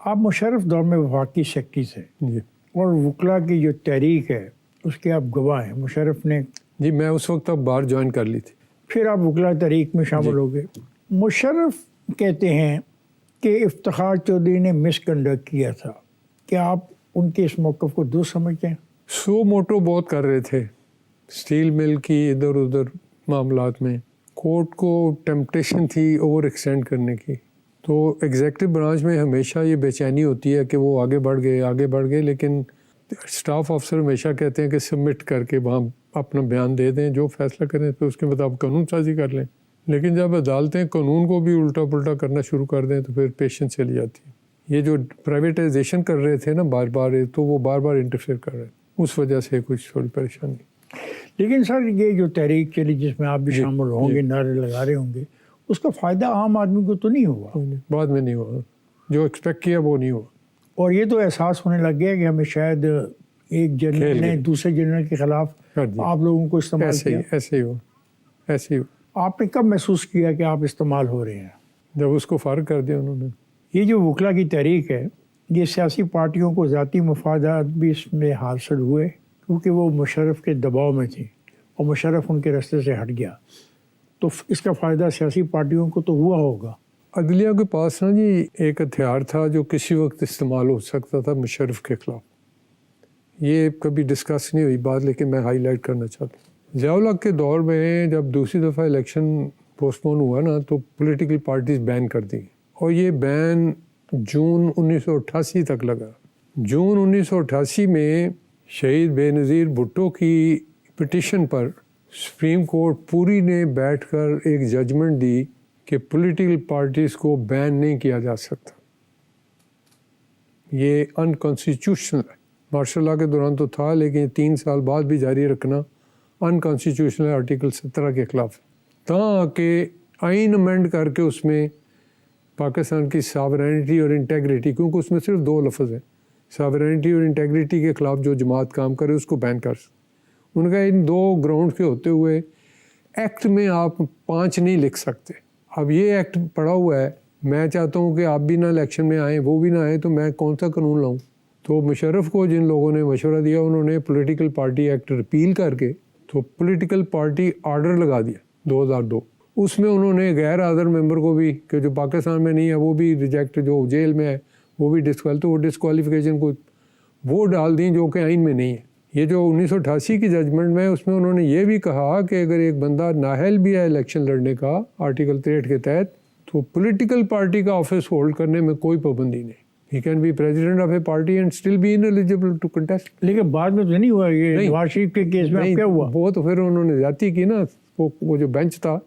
آپ مشرف دور میں وفاقی سیکٹری تھے جی اور وکلا کی جو تحریک ہے اس کے آپ گواہ ہیں. مشرف نے جی میں اس وقت اب بار جوائن کر لی تھی. پھر آپ وکلا تحریک میں شامل ہو گئے. مشرف کہتے ہیں کہ افتخار چودھری نے مس کنڈکٹ کیا تھا. کیا آپ ان کے اس موقف کو درست سمجھتے ہیں؟ سو موٹو بہت کر رہے تھے اسٹیل مل کی ادھر ادھر معاملات میں. کورٹ کو ٹیمپٹیشن تھی اوور ایکسٹینڈ کرنے کی. تو ایگزیکٹو برانچ میں ہمیشہ یہ بے چینی ہوتی ہے کہ وہ آگے بڑھ گئے لیکن اسٹاف افسر ہمیشہ کہتے ہیں کہ سبمٹ کر کے وہاں اپنا بیان دے دیں، جو فیصلہ کریں پھر اس کے مطابق قانون سازی کر لیں. لیکن جب عدالتیں قانون کو بھی الٹا پلٹا کرنا شروع کر دیں تو پھر پیشنس چلی جاتی ہے. یہ جو پرائیویٹائزیشن کر رہے تھے نا بار بار، تو وہ بار بار انٹرفیئر کر رہے تھے، اس وجہ سے کچھ تھوڑی پریشانی. لیکن سر یہ جو تحریک چلی جس میں آپ بھی شامل ہوں گے، نعرے لگا رہے ہوں گے، اس کا فائدہ عام آدمی کو تو نہیں ہوا؟ بعد میں نہیں ہوا، جو ایکسپیکٹ کیا وہ نہیں ہوا. اور یہ تو احساس ہونے لگ گیا کہ ہمیں شاید ایک جنرل نے دوسرے جنرل کے خلاف آپ لوگوں کو استعمال کیا. ایسے ہی ہو. آپ نے کب محسوس کیا کہ آپ استعمال ہو رہے ہیں؟ جب اس کو فارغ کر دیا انہوں نے. یہ جو وکلا کی تحریک ہے، یہ سیاسی پارٹیوں کو ذاتی مفادات بھی اس میں حاصل ہوئے کیونکہ وہ مشرف کے دباؤ میں تھی اور مشرف ان کے راستے سے ہٹ گیا، تو اس کا فائدہ سیاسی پارٹیوں کو تو ہوا ہوگا. عدلیہ کے پاس نا جی ایک ہتھیار تھا جو کسی وقت استعمال ہو سکتا تھا مشرف کے خلاف. یہ کبھی ڈسکس نہیں ہوئی بات، لیکن میں ہائی لائٹ کرنا چاہتا ہوں. ضیاء الحق کے دور میں جب دوسری دفعہ الیکشن پوسٹ پون ہوا نا تو پولیٹیکل پارٹیز بین کر دی، اور یہ بین جون 1988 تک لگا. جون 1988 میں شہید بے نظیر بھٹو کی پٹیشن پر سپریم کورٹ پوری نے بیٹھ کر ایک ججمنٹ دی کہ پولیٹیکل پارٹیز کو بین نہیں کیا جا سکتا. یہ انکانسٹیٹیوشنل ہے. مارشل لاء کے دوران تو تھا، لیکن 3 سال بعد بھی جاری رکھنا انکانسٹیٹیوشنل آرٹیکل 17 کے خلاف. تاں کہ آئین امینڈ کر کے اس میں پاکستان کی ساورینٹی اور انٹیگریٹی، کیونکہ اس میں صرف 2 لفظ ہیں، ساورینٹی اور انٹیگریٹی کے خلاف جو جماعت کام کرے اس کو بین کر سکتے. ان کا ان 2 گراؤنڈ کے ہوتے ہوئے ایکٹ میں آپ 5 نہیں لکھ سکتے. اب یہ ایکٹ پڑا ہوا ہے، میں چاہتا ہوں کہ آپ بھی نہ الیکشن میں آئیں، وہ بھی نہ آئیں، تو میں کون سا قانون لاؤں؟ تو مشرف کو جن لوگوں نے مشورہ دیا انہوں نے پولیٹیکل پارٹی ایکٹ ریپیل کر کے تو پولیٹیکل پارٹی آرڈر لگا دیا 2002. اس میں انہوں نے غیر حاضر ممبر کو بھی، کہ جو پاکستان میں نہیں ہے وہ بھی ریجیکٹ، جو جیل میں ہے وہ بھی تو وہ ڈسکوالیفیکیشن کو وہ ڈال دیں جو کہ آئین میں نہیں ہے. یہ جو 1988 کی ججمنٹ میں اس میں انہوں نے یہ بھی کہا کہ اگر ایک بندہ نااہل بھی ہے الیکشن لڑنے کا آرٹیکل 63 کے تحت، تو پولیٹیکل پارٹی کا آفس ہولڈ کرنے میں کوئی پابندی نہیں. He can be president of a party and still be ineligible to contest. لیکن بعد میں تو نہیں ہوا یہ نواز شریف کے کیس میں کیا ہوا؟ وہ تو پھر انہوں نے زیادتی کی نا. وہ جو بینچ تھا،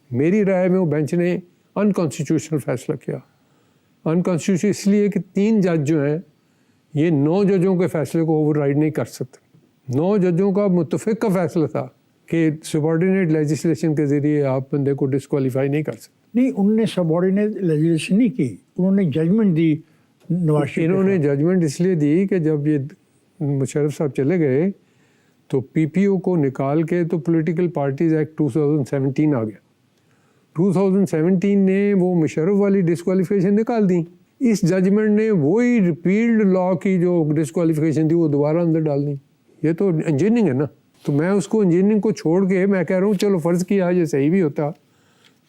میری رائے میں وہ بینچ نے انکانسٹیٹیوشنل فیصلہ کیا. انکانسٹیٹیوشنل اس لیے کہ 3 جج جو ہیں یہ 9 ججوں کے فیصلے کو اوور رائڈ نہیں کر سکتے. 9 ججوں کا متفق کا فیصلہ تھا کہ سبارڈینیٹ لیجسلیشن کے ذریعے آپ بندے کو ڈسکوالیفائی نہیں کر سکتے. نہیں، انہوں نے سبارڈینیٹ لیجسلیشن نہیں کی، انہوں نے ججمنٹ دی نواز شریف. انہوں نے ججمنٹ اس لیے دی کہ جب یہ مشرف صاحب چلے گئے تو پی پی او کو نکال کے تو پولیٹیکل پارٹیز ایکٹ 2017 آ گیا. 2017 نے وہ مشرف والی ڈسکوالیفیکیشن نکال دی. اس ججمنٹ نے وہی ریپیلڈ لا کی جو ڈسکوالیفیکیشن تھی وہ دوبارہ اندر ڈال دی. یہ تو انجینئرنگ ہے نا. تو میں اس کو انجینئرنگ کو چھوڑ کے میں کہہ رہا ہوں چلو فرض کیا یہ صحیح بھی ہوتا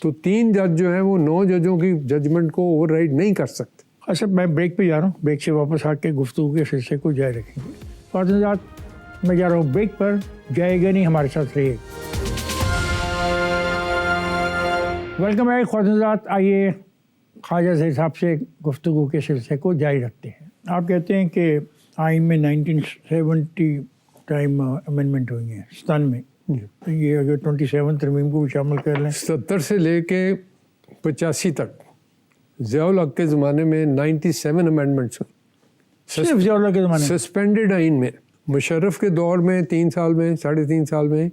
تو 3 جج جو ہیں وہ 9 ججوں کی ججمنٹ کو اوور رائڈ نہیں کر سکتے. اچھا، میں بریک پہ جا رہا ہوں، بریک سے واپس آ کے گفتگو کے سلسلے کو جاری رکھیں گے. خواتین حضرات، میں جا رہا ہوں بریک پر، جائے گا نہیں، ہمارے ساتھ رہیے. ویلکم ہے خواتین حضرات. آئیے خواجہ زید صاحب سے گفتگو کے سلسلے کو جاری رکھتے ہیں. آپ کہتے ہیں کہ آئین میں 1970 ٹائم امینڈمنٹ ہوئی ہیں 97 میں. یہ اگر 27 ترمیم کو بھی شامل کر لیں، 70 سے لے کے 85 تک ضیاء الحق کے زمانے میں 97 امینڈمنٹس ہوئی. صرف ضیاء الحق کے زمانے میں سسپینڈڈ آئین میں. مشرف کے دور میں 3 سال میں 3.5 سال میں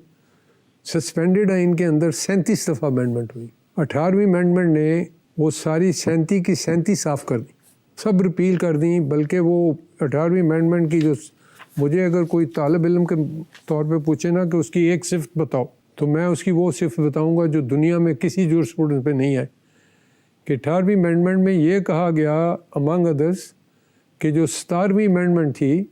سسپینڈڈ آئین کے اندر 37 دفعہ امینڈمنٹ ہوئی. 18ویں امینڈمنٹ نے وہ ساری 37 کی 37 صاف کر دی، سب ریپیل کر دیں. بلکہ وہ 18ویں امینڈمنٹ کی جو مجھے اگر کوئی طالب علم کے طور پہ پوچھے نا کہ اس کی ایک صفت بتاؤ، تو میں اس کی وہ صفت بتاؤں گا جو دنیا میں کسی جورسپروڈنس پہ نہیں ہے، کہ 18ویں امینڈمنٹ میں یہ کہا گیا امنگ ادرس کہ جو 17ویں امینڈمنٹ تھی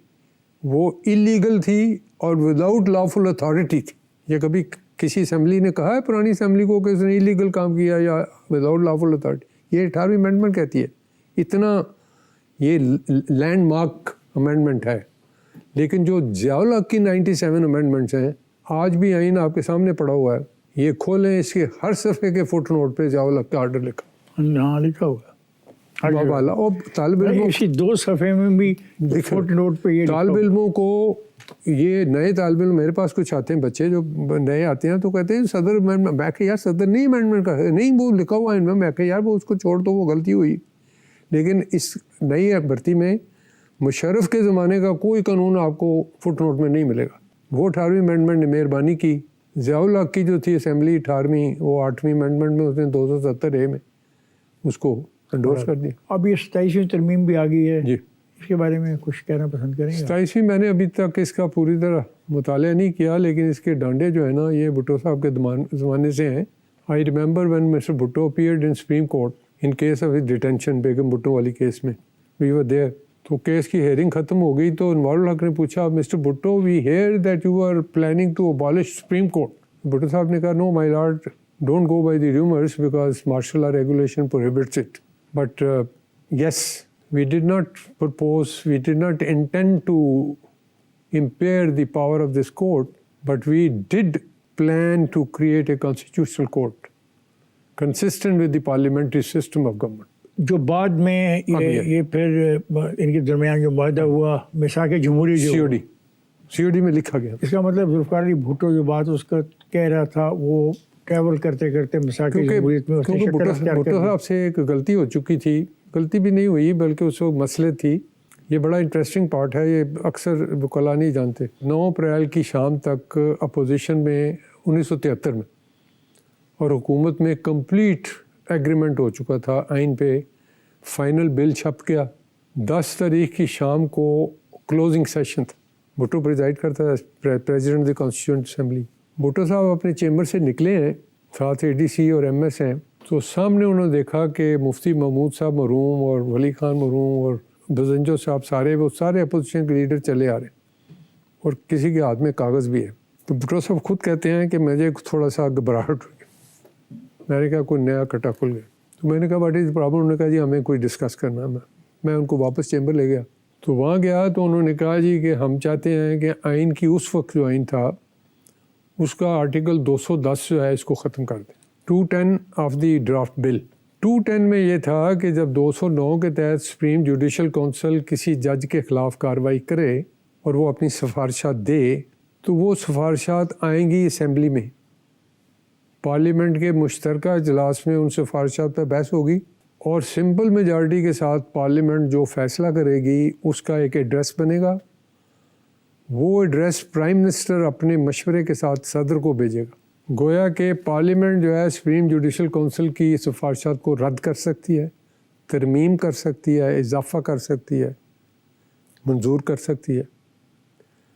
وہ ایلیگل تھی اور وداؤٹ لافل اتھارٹی تھی. یہ کبھی کسی اسمبلی نے کہا ہے پرانی اسمبلی کو کہ اس نے ایلیگل کام کیا یا وداؤٹ لافل اتھارٹی؟ یہ 18ویں امینڈمنٹ کہتی ہے. اتنا یہ لینڈ مارک امینڈمنٹ ہے. لیکن جو ضیاء الحق کی 97 امینڈمنٹس ہیں آج بھی آئین آپ کے سامنے پڑا ہوا ہے, یہ کھولیں, اس کے ہر صفحے کے فٹ نوٹ پہ ضیاء الحق کا آرڈر لکھا. ہاں لکھا ہوا والا. اور طالب علموں اسی 2 صفحے میں بھی فٹ نوٹ پہ یہ طالب علموں کو, یہ نئے طالب علم میرے پاس کچھ آتے ہیں بچے جو نئے آتے ہیں تو کہتے ہیں صدر امینڈمنٹ. میں کہ یار صدر نہیں امینڈمنٹ کا نہیں, وہ لکھا ہوا ہے ان میں کہ یار وہ اس کو چھوڑ دو, وہ غلطی ہوئی. لیکن اس نئی بھرتی میں مشرف کے زمانے کا کوئی قانون آپ کو فٹ نوٹ میں نہیں ملے گا. وہ 18ویں امینڈمنٹ نے مہربانی کی. ضیاء الحق کی جو تھی اسمبلی 18ویں, وہ 8ویں امینڈمنٹ میں اس نے 270A میں اس کو انڈورس کر دیا. اب یہ 27ویں ترمیم بھی آ گئی ہے جی, اس کے بارے میں کچھ کہنا پسند کریں گے؟ 27ویں میں نے ابھی تک اس کا پوری طرح مطالعہ نہیں کیا, لیکن اس کے ڈانڈے جو ہے نا یہ بھٹو صاحب کے زمانے سے ہیں. I remember when Mr Bhutto appeared in supreme court in case of his detention, Begum Bhutto والی کیس میں وی ور دیئر. تو کیس کی ہیئرنگ ختم ہو گئی تو انوار الحق نے پوچھا Mr Bhutto we hear that you are planning to abolish supreme court. Bhutto sahib نے کہا no my lord, don't go by the rumours because martial law regulation prohibits it. But yes, we did not propose, we did not intend to impair the power of this court, but we did plan to create a constitutional court consistent with the parliamentary system of government. جو بعد میں یہ پھر ان کے درمیان جو معاہدہ ہوا میثاق جمہوری جو COD میں لکھا گیا. اس کا مطلب ذوالفقار علی بھٹو جو بات اس کا کہہ رہا تھا وہ ٹریول کرتے کرتے میثاق جمہوریت میں کیونکہ بھٹو صاحب سے ایک غلطی ہو چکی تھی. غلطی بھی نہیں ہوئی بلکہ اس وقت مسئلے تھی. یہ بڑا انٹرسٹنگ پارٹ ہے, یہ اکثر وکلاء نہیں جانتے. 9 اپریل کی شام تک اپوزیشن میں 1973 میں اور حکومت میں کمپلیٹ ایگریمنٹ ہو چکا تھا آئین پہ. فائنل بل چھپ گیا. 10 تاریخ کی شام کو کلوزنگ سیشن تھا. بھٹو پریزائڈ کرتا تھا, پریزیڈنٹ دی کانسٹیٹیوئنٹ اسمبلی. بھٹو صاحب اپنے چیمبر سے نکلے ہیں, ساتھ ADC اور MS ہیں. تو سامنے انہوں نے دیکھا کہ مفتی محمود صاحب مرحوم اور ولی خان مرحوم اور بزنجو صاحب سارے اپوزیشن کے لیڈر چلے آ رہے ہیں اور کسی کے ہاتھ میں کاغذ بھی ہے. تو بھٹو صاحب خود کہتے ہیں کہ مجھے تھوڑا سا گھبراہٹ ہوئی. میں نے کہا کوئی نیا کٹا کھل گیا. تو میں نے کہا واٹ از پرابلم. انہوں نے کہا جی ہمیں کوئی ڈسکس کرنا. میں ان کو واپس چیمبر لے گیا. تو وہاں گیا تو انہوں نے کہا جی کہ ہم چاہتے ہیں کہ آئین کی اس وقت جو آئین تھا اس کا آرٹیکل 210 جو ہے اس کو ختم کر دیں. 210 آف دی ڈرافٹ بل. 210 میں یہ تھا کہ جب 209 کے تحت سپریم جوڈیشل کونسل کسی جج کے خلاف کارروائی کرے اور وہ اپنی سفارشات دے تو وہ سفارشات آئیں گی اسمبلی میں. پارلیمنٹ کے مشترکہ اجلاس میں ان سفارشات پہ بحث ہوگی اور سمپل میجارٹی کے ساتھ پارلیمنٹ جو فیصلہ کرے گی اس کا ایک ایڈریس بنے گا. وہ ایڈریس پرائم منسٹر اپنے مشورے کے ساتھ صدر کو بھیجے گا. گویا کہ پارلیمنٹ جو ہے سپریم جوڈیشل کونسل کی سفارشات کو رد کر سکتی ہے, ترمیم کر سکتی ہے, اضافہ کر سکتی ہے, منظور کر سکتی ہے.